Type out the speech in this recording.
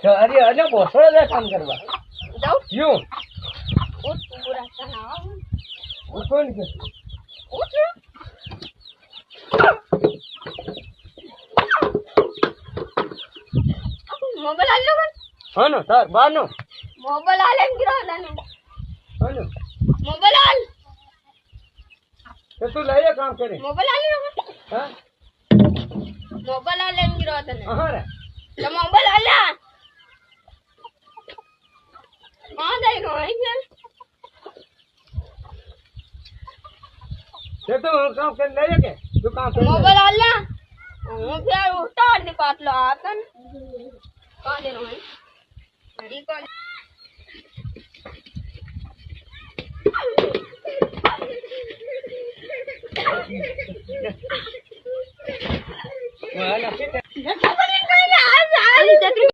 અરે અરે બોસો જા કામ કરવા જાઉં ક્યું ઉઠ પૂરા ચના કોણ કે ઉઠ મોબાઈલ આલ્યો મન હાનો તાર બાનો મોબાઈલ આલે ગિરો દાને હાનો મોબાઈલ આલ તો તું લઈએ કામ કરે મોબાઈલ આલ્યો હા મોબાઈલ આલે ગિરો દાને હા રે તો મોબાઈલ આલ્યા માં દઈ નો આઈ ગયા તે તો કામ કરી લઈએ કે તું કામ કરે મોબાઈલ આલ્યા હું ફેર ઉતાર ની પાટલો આપન કાંદે નો આઈ ઈ કોણ વાલા કે જતરી